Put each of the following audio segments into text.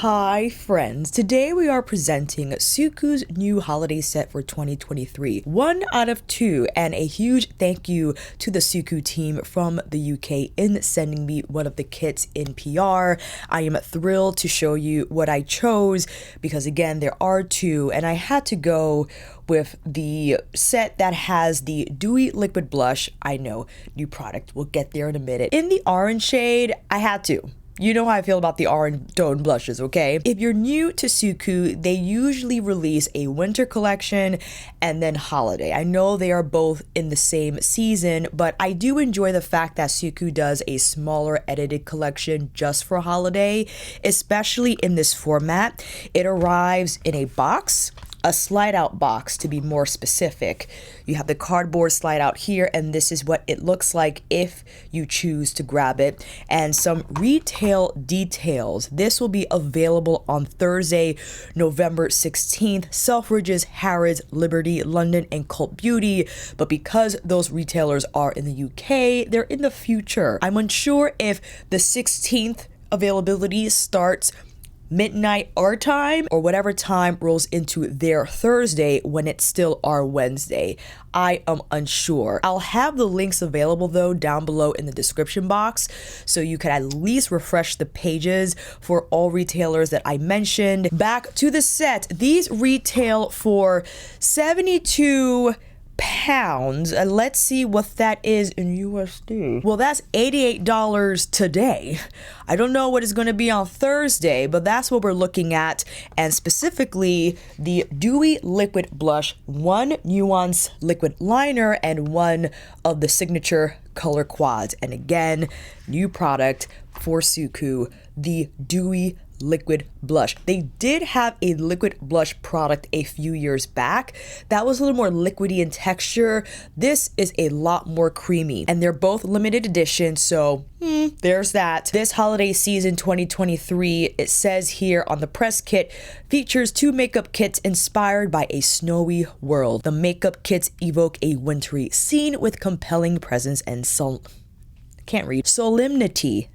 Hi friends, today we are presenting Suqqu's new holiday set for 2023. 1 out of 2, and a huge thank you to the Suqqu team from the UK in sending me one of the kits in PR. I am thrilled to show you what I chose because again there are 2 and I had to go with the set that has the Dewy Liquid Blush. I know, new product, we'll get there in a minute. In the orange shade, I had to. You know how I feel about the orange tone blushes, okay? If you're new to Suqqu, they usually release a winter collection and then holiday. I know they are both in the same season, but I do enjoy the fact that Suqqu does a smaller edited collection just for holiday, especially in this format. It arrives in a box, a slide out box to be more specific. You have the cardboard slide out here, and this is what it looks like if you choose to grab it, and some retail details. This will be available on Thursday, November 16th, Selfridges, Harrods, Liberty, London, and Cult Beauty. But because those retailers are in the UK, they're in the future. I'm unsure if the 16th availability starts midnight our time or whatever time rolls into their Thursday when it's still our Wednesday. I am unsure. I'll have the links available though down below in the description box so you can at least refresh the pages for all retailers that I mentioned. Back to the set. These retail for 72 pounds, and let's see what that is in USD. Well, that's $88 today. I don't know what it's going to be on Thursday, but that's what we're looking at, and specifically the Dewy Liquid Blush, 1 Nuance liquid liner, and 1 of the signature color quads. And again, new product for Suqqu, the Dewy Liquid Blush. They did have a liquid blush product a few years back that was a little more liquidy in texture. This is a lot more creamy, and they're both limited edition, so there's that. This holiday season 2023, it says here on the press kit, features 2 makeup kits inspired by a snowy world. The makeup kits evoke a wintry scene with compelling presence and solemnity.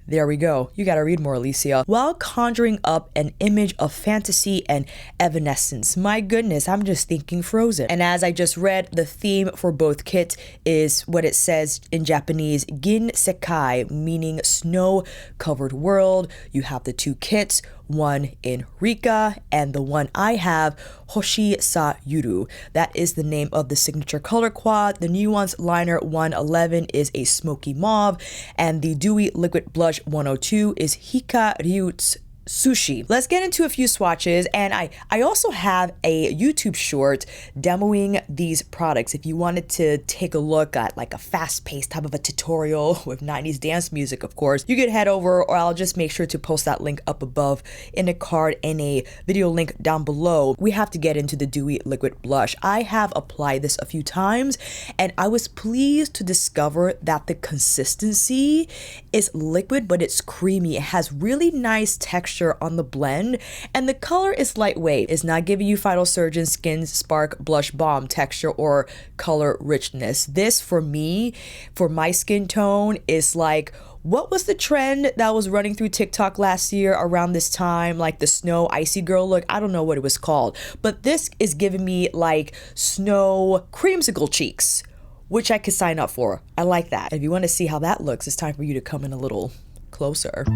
There we go. You gotta read more, Alicia. While conjuring up an image of fantasy and evanescence. My goodness, I'm just thinking Frozen. And as I just read, the theme for both kits is what it says in Japanese, Gin Sekai, meaning snow-covered world. You have the 2 kits, one in Rika, and the one I have, Hoshisayuru. That is the name of the signature color quad. The Nuance Liner 111 is a smoky mauve, and the Dewy Liquid Blush 102 is Hikaryu's Sushi. Let's get into a few swatches, and I also have a YouTube short demoing these products. If you wanted to take a look at like a fast-paced type of a tutorial with 90s dance music, of course, you could head over, or I'll just make sure to post that link up above in a card and a video link down below. We have to get into the Dewy Liquid Blush. I have applied this a few times, and I was pleased to discover that the consistency is liquid, but it's creamy. It has really nice texture on the blend, and the color is lightweight. It's not giving you Final Surgeon Skin Spark Blush Bomb texture or color richness. This, for me, for my skin tone, is like, what was the trend that was running through TikTok last year around this time? Like the snow icy girl look. I don't know what it was called, but this is giving me like snow creamsicle cheeks, which I could sign up for. I like that. If you want to see how that looks, it's time for you to come in a little closer.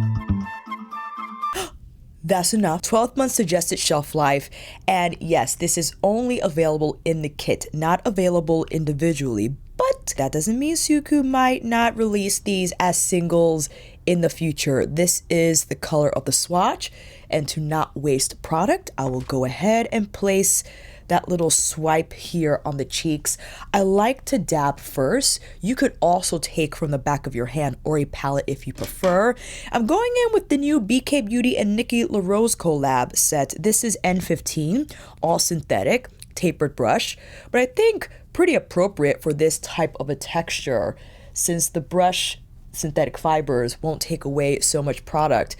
That's enough. 12 months suggested shelf life. And yes, this is only available in the kit, not available individually. But that doesn't mean Suqqu might not release these as singles in the future. This is the color of the swatch. And to not waste product, I will go ahead and place that little swipe here on the cheeks. I like to dab first. You could also take from the back of your hand or a palette if you prefer. I'm going in with the new BK Beauty and Nikki LaRose collab set. This is N15, all synthetic, tapered brush, but I think pretty appropriate for this type of a texture since the brush synthetic fibers won't take away so much product.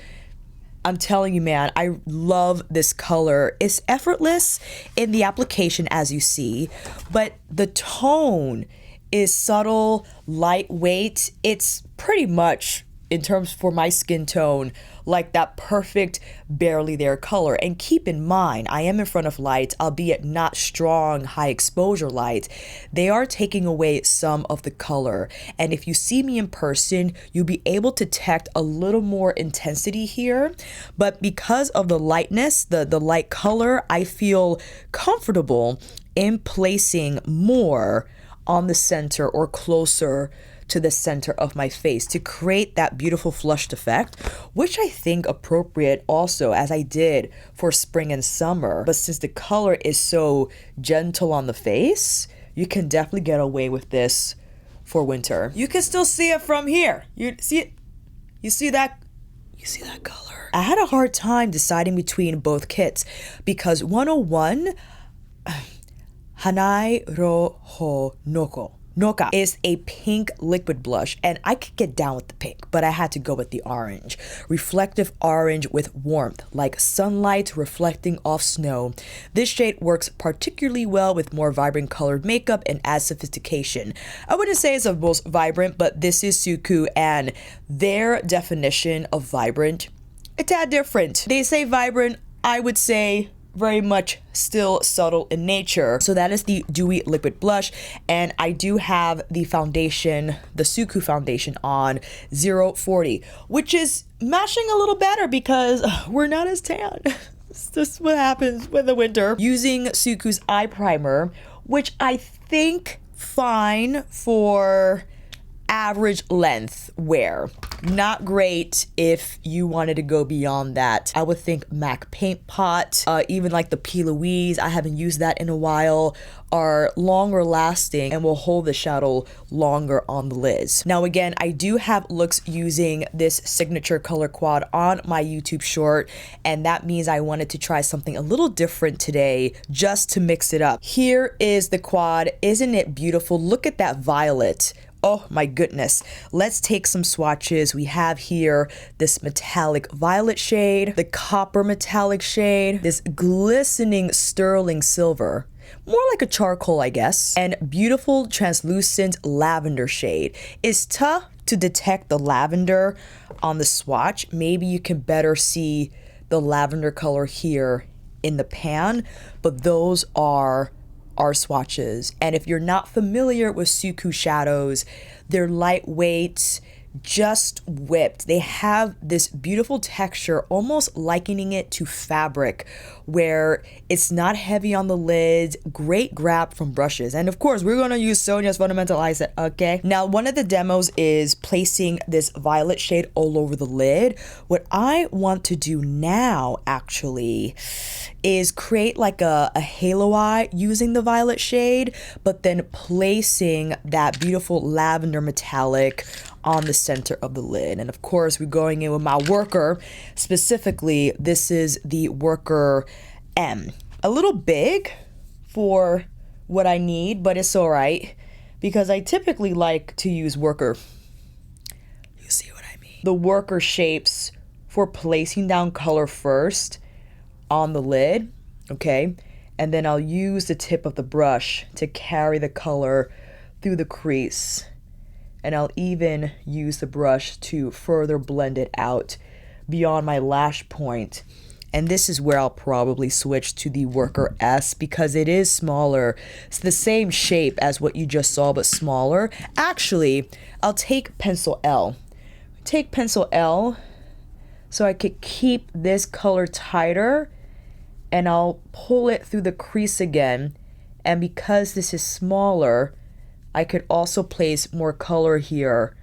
I'm telling you, man, I love this color. It's effortless in the application, as you see, but the tone is subtle, lightweight. It's pretty much in terms for my skin tone, like that perfect barely there color. And keep in mind, I am in front of lights, albeit not strong high exposure light. They are taking away some of the color, and if you see me in person, you'll be able to detect a little more intensity here. But because of the lightness, the light color, I feel comfortable in placing more on the center or closer to the center of my face to create that beautiful flushed effect, which I think appropriate also, as I did for spring and summer. But since the color is so gentle on the face, you can definitely get away with this for winter. You can still see it from here. You see it? You see that? You see that color? I had a hard time deciding between both kits because 101 Hanai ro ho noko Noka is a pink liquid blush, and I could get down with the pink, but I had to go with the orange. Reflective orange with warmth, like sunlight reflecting off snow. This shade works particularly well with more vibrant colored makeup and adds sophistication. I wouldn't say it's the most vibrant, but this is Suqqu, and their definition of vibrant, it's a tad different. They say vibrant, I would say very much still subtle in nature. So that is the Dewy Liquid Blush, and I do have the foundation, the Suqqu foundation on 040, which is matching a little better because we're not as tan. It's just what happens with the winter. Using Suqqu's eye primer, which I think fine for average length wear. Not great if you wanted to go beyond that. I would think MAC Paint Pot, even like the P. Louise, I haven't used that in a while, are longer lasting and will hold the shadow longer on the lids. Now again, I do have looks using this signature color quad on my YouTube short, and that means I wanted to try something a little different today just to mix it up. Here is the quad. Isn't it beautiful? Look at that violet. Oh my goodness. Let's take some swatches. We have here this metallic violet shade, the copper metallic shade, this glistening sterling silver, more like a charcoal, I guess, and beautiful translucent lavender shade. It's tough to detect the lavender on the swatch. Maybe you can better see the lavender color here in the pan, but those are our swatches. And if you're not familiar with Suqqu shadows, they're lightweight, just whipped. They have this beautiful texture, almost likening it to fabric, where it's not heavy on the lids, great grab from brushes. And of course, we're gonna use Sonia's Fundamental Eye Set, okay? Now, one of the demos is placing this violet shade all over the lid. What I want to do now, actually, is create like a halo eye using the violet shade, but then placing that beautiful lavender metallic on the center of the lid. And of course, we're going in with my worker. Specifically, this is the Worker M. A little big for what I need, but it's all right because I typically like to use Worker. You see what I mean? The Worker shapes for placing down color first on the lid, okay? And then I'll use the tip of the brush to carry the color through the crease. And I'll even use the brush to further blend it out beyond my lash point. And this is where I'll probably switch to the Worker S because it is smaller. It's the same shape as what you just saw, but smaller. Actually, I'll take pencil L. Take pencil L so I could keep this color tighter, and I'll pull it through the crease again. And because this is smaller, I could also place more color here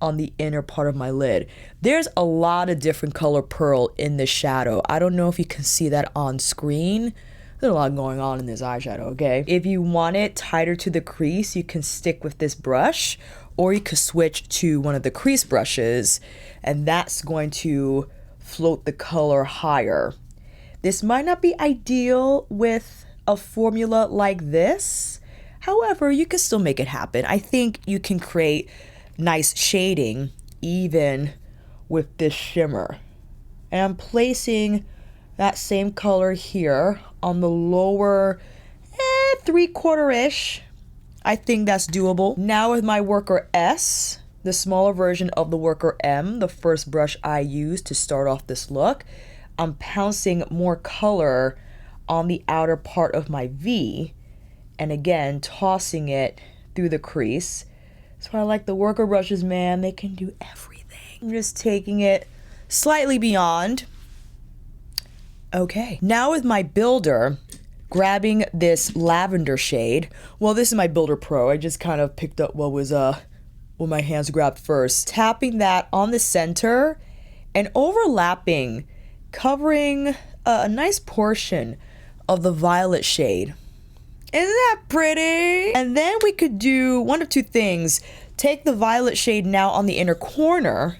on the inner part of my lid. There's a lot of different color pearl in this shadow. I don't know if you can see that on screen. There's a lot going on in this eyeshadow, okay? If you want it tighter to the crease, you can stick with this brush, or you could switch to one of the crease brushes, and that's going to float the color higher. This might not be ideal with a formula like this. However, you can still make it happen. I think you can create nice shading even with this shimmer. And I'm placing that same color here on the lower 3/4-ish. I think that's doable. Now with my Worker S, the smaller version of the Worker M, the first brush I used to start off this look. I'm pouncing more color on the outer part of my V, and again, tossing it through the crease. That's why I like the Worker brushes, man. They can do everything. I'm just taking it slightly beyond. Okay, now with my builder, grabbing this lavender shade. Well, this is my Builder Pro. I just kind of picked up what my hands grabbed first. Tapping that on the center and overlapping, covering a nice portion of the violet shade. Isn't that pretty? And then we could do one of two things. Take the violet shade now on the inner corner.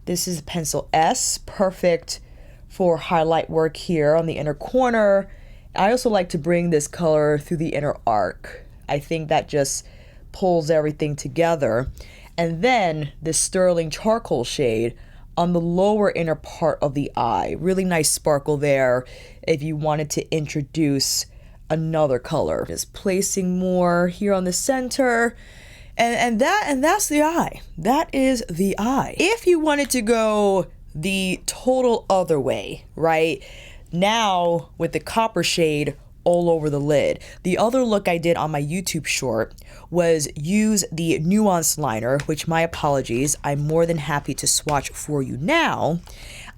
This is Pencil S, perfect for highlight work here on the inner corner. I also like to bring this color through the inner arc. I think that just pulls everything together. And then this sterling charcoal shade on the lower inner part of the eye. Really nice sparkle there if you wanted to introduce another color. Just placing more here on the center. And that's the eye. That is the eye. If you wanted to go the total other way, right? Now with the copper shade all over the lid. The other look I did on my YouTube short was use the Nuance liner, which, my apologies, I'm more than happy to swatch for you now.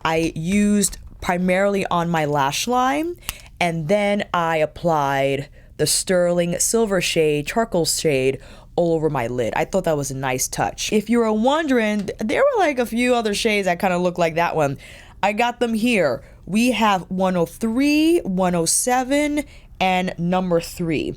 I used primarily on my lash line, and then I applied the sterling silver shade, charcoal shade, all over my lid. I thought that was a nice touch. If you were wondering, there were like a few other shades that kind of look like that one. I got them here. We have 103, 107, and number 3.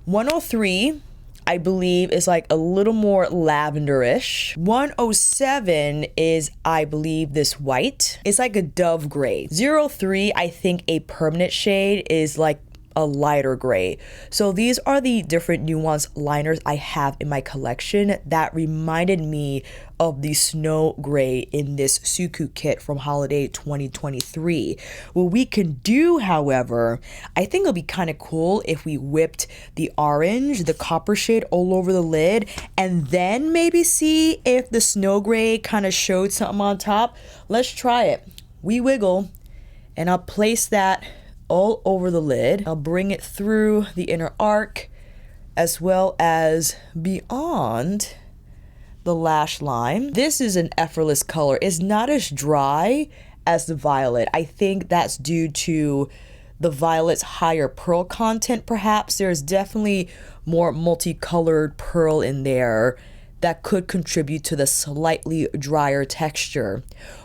103, I believe, is like a little more lavenderish. 107 is, I believe, this white. It's like a dove gray. 03, I think a permanent shade, is like a lighter gray. So these are the different Nuance liners I have in my collection that reminded me of the snow gray in this Suqqu kit from holiday 2023. What we can do, however, I think it'll be kind of cool if we whipped the orange, the copper shade all over the lid, and then maybe see if the snow gray kind of showed something on top. Let's try it. We wiggle, and I'll place that all over the lid. I'll bring it through the inner arc as well as beyond the lash line. This is an effortless color. It's not as dry as the violet. I think that's due to the violet's higher pearl content, perhaps. There's definitely more multicolored pearl in there that could contribute to the slightly drier texture,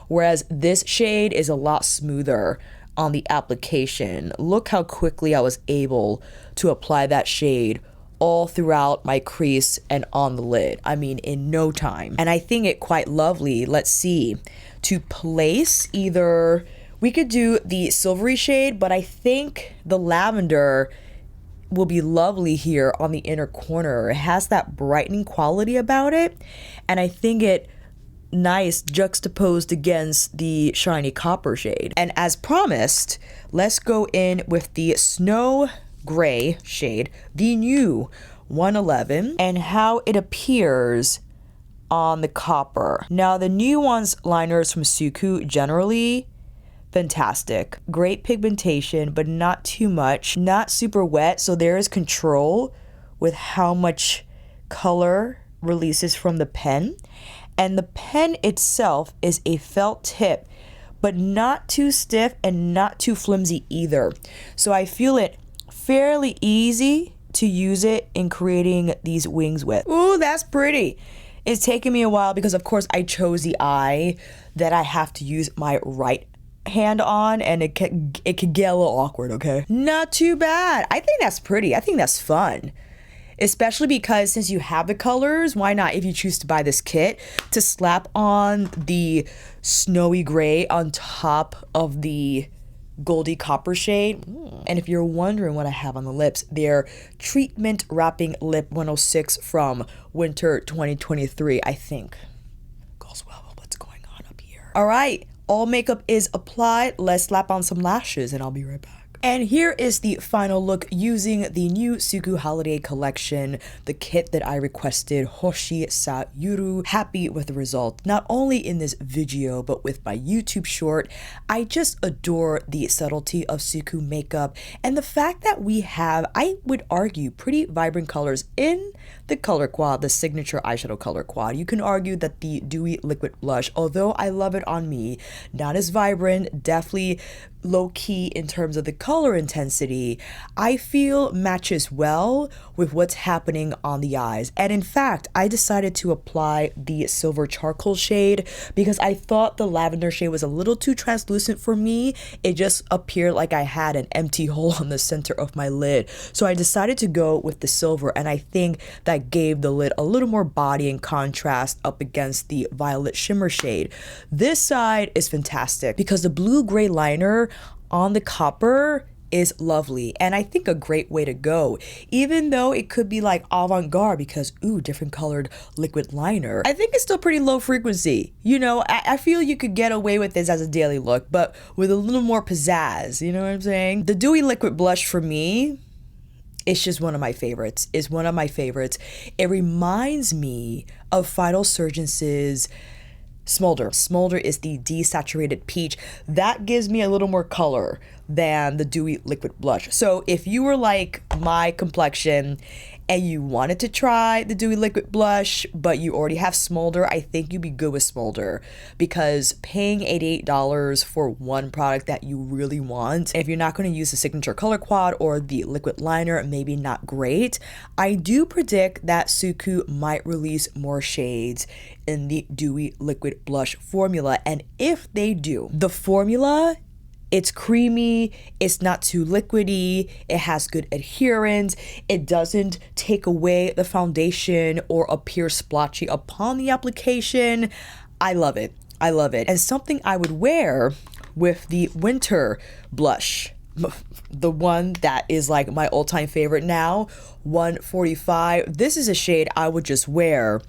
whereas this shade is a lot smoother on the application. Look how quickly I was able to apply that shade all throughout my crease and on the lid. I mean, in no time. And I think it quite lovely. Let's see. To place either, we could do the silvery shade, but I think the lavender will be lovely here on the inner corner. It has that brightening quality about it, and I think it nice juxtaposed against the shiny copper shade. And as promised, let's go in with the snow gray shade, the new 111, and how it appears on the copper. Now, the Nuance liners from Suqqu generally fantastic. Great pigmentation, but not too much. Not super wet, so there is control with how much color releases from the pen. And the pen itself is a felt tip, but not too stiff and not too flimsy either. So I feel it fairly easy to use it in creating these wings with. Ooh, that's pretty. It's taken me a while because, of course, I chose the eye that I have to use my right hand on, and it could get a little awkward, okay? Not too bad. I think that's pretty. I think that's fun. Especially because since you have the colors, why not, if you choose to buy this kit, to slap on the snowy gray on top of the goldy copper shade. And if you're wondering what I have on the lips, they're Treatment Wrapping Lip 106 from winter 2023, I think. Goes well with what's going on up here. All right, all makeup is applied. Let's slap on some lashes and I'll be right back. And here is the final look using the new Suqqu holiday collection, the kit that I requested, Hoshisayuru. Happy with the result, not only in this video, but with my YouTube short. I just adore the subtlety of Suqqu makeup and the fact that we have, I would argue, pretty vibrant colors in the color quad, the signature eyeshadow color quad. You can argue that the Dewy Liquid Blush, although I love it on me, not as vibrant, definitely low-key in terms of the color intensity, I feel matches well with what's happening on the eyes. And in fact, I decided to apply the silver charcoal shade because I thought the lavender shade was a little too translucent for me. It just appeared like I had an empty hole on the center of my lid. So I decided to go with the silver, and I think that gave the lid a little more body and contrast up against the violet shimmer shade. This side is fantastic because the blue-gray liner on the copper is lovely, and I think a great way to go, even though it could be like avant-garde because ooh, different colored liquid liner. I think it's still pretty low frequency. You know, I feel you could get away with this as a daily look, but with a little more pizzazz, you know what I'm saying? The Dewy Liquid Blush for me, it's just one of my favorites. It's one of my favorites. It reminds me of Final Surgence's Smolder. Smolder is the desaturated peach. That gives me a little more color than the Dewy Liquid Blush. So if you were like my complexion and you wanted to try the Dewy Liquid Blush, but you already have Smolder, I think you'd be good with Smolder because paying $88 for one product that you really want, if you're not going to use the signature color quad or the liquid liner, maybe not great. I do predict that Suqqu might release more shades in the Dewy Liquid Blush formula, and if they do, the formula, it's creamy, it's not too liquidy, it has good adherence, it doesn't take away the foundation or appear splotchy upon the application. I love it. I love it. And something I would wear with the winter blush, the one that is like my all-time favorite now, 145. This is a shade I would just wear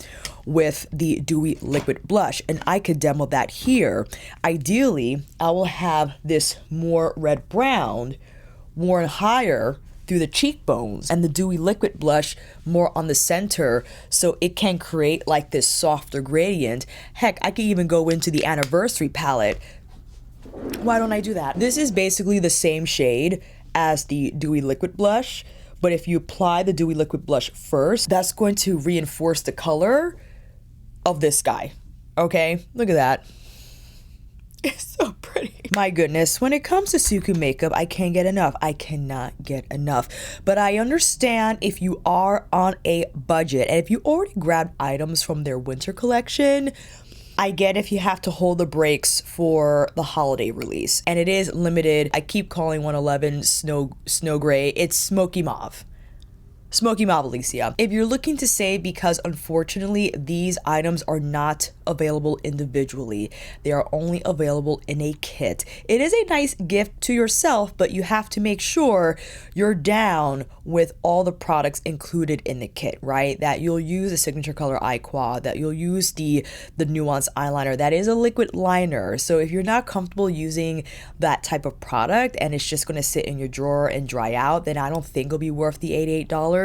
with the Dewy Liquid Blush, and I could demo that here. Ideally, I will have this more red brown worn higher through the cheekbones and the Dewy Liquid Blush more on the center, so it can create like this softer gradient. Heck, I could even go into the Anniversary palette. Why don't I do that? This is basically the same shade as the Dewy Liquid Blush, but if you apply the Dewy Liquid Blush first, that's going to reinforce the color of this guy. Okay, look at that. It's so pretty. My goodness, when it comes to Suqqu makeup, I can't get enough. I cannot get enough. But I understand if you are on a budget and if you already grabbed items from their winter collection, I get if you have to hold the brakes for the holiday release. And it is limited. I keep calling 111 snow gray. It's smoky mauve. Smoky mauve, Alicia. If you're looking to save, because unfortunately these items are not available individually, they are only available in a kit. It is a nice gift to yourself, but you have to make sure you're down with all the products included in the kit, right? That you'll use a signature color eye quad, that you'll use the Nuance eyeliner, that is a liquid liner. So if you're not comfortable using that type of product and it's just going to sit in your drawer and dry out, then I don't think it'll be worth the $88.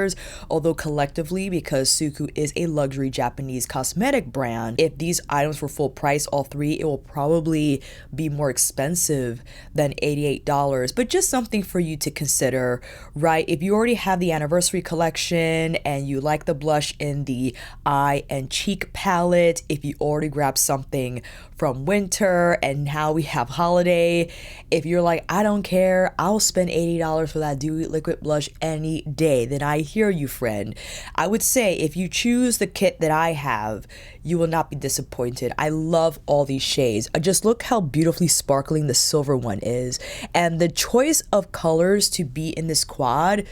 Although collectively, because Suqqu is a luxury Japanese cosmetic brand, if these items were full price, all three, it will probably be more expensive than $88. But just something for you to consider, right? If you already have the Anniversary collection and you like the blush in the eye and cheek palette, if you already grabbed something from winter and now we have holiday, if you're like, I don't care, I'll spend $80 for that Dewy Liquid Blush any day, then I hear you, friend. I would say if you choose the kit that I have, you will not be disappointed. I love all these shades. Just look how beautifully sparkling the silver one is. And the choice of colors to be in this quad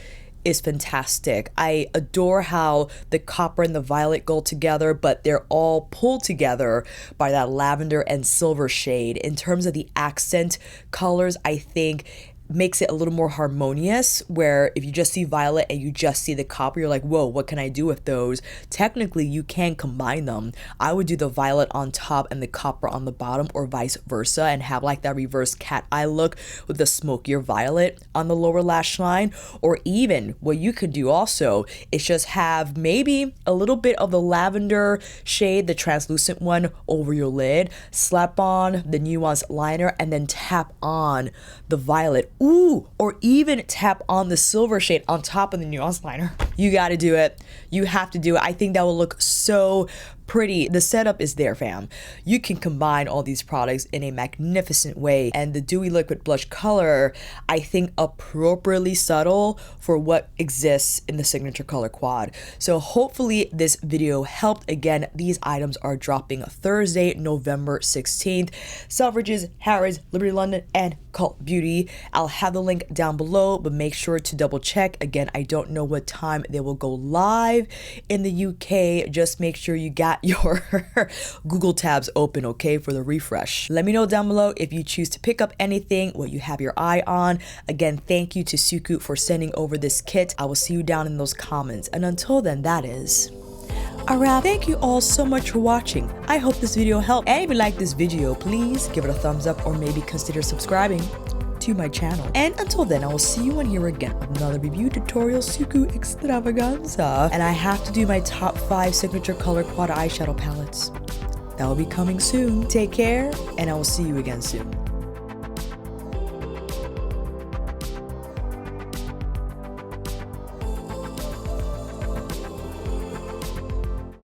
is fantastic. I adore how the copper and the violet go together, but they're all pulled together by that lavender and silver shade. In terms of the accent colors, I think makes it a little more harmonious, where if you just see violet and you just see the copper, you're like, whoa, what can I do with those? Technically, you can combine them. I would do the violet on top and the copper on the bottom, or vice versa, and have like that reverse cat eye look with the smokier violet on the lower lash line. Or even what you could do also is just have maybe a little bit of the lavender shade, the translucent one, over your lid, slap on the Nuance liner, and then tap on the violet. Ooh, or even tap on the silver shade on top of the Nuance liner. You gotta do it. You have to do it. I think that will look so pretty. The setup is there, fam. You can combine all these products in a magnificent way, and the Dewy Liquid Blush color, I think, appropriately subtle for what exists in the signature color quad. So hopefully this video helped. Again, these items are dropping Thursday, November 16th. Selfridges, Harrods, Liberty London, and Cult Beauty. I'll have the link down below, but make sure to double check. Again, I don't know what time they will go live in the UK. Just make sure you got your Google tabs open, okay, for the refresh. Let me know down below if you choose to pick up anything, what you have your eye on. Again, thank you to Suqqu for sending over this kit. I will see you down in those comments. And until then, that is a wrap. Thank you all so much for watching. I hope this video helped. And if you like this video, please give it a thumbs up, or maybe consider subscribing to my channel. And until then, I will see you on here again with another review tutorial Suqqu extravaganza. And I have to do my top 5 signature color quad eyeshadow palettes. That will be coming soon. Take care, and I will see you again soon.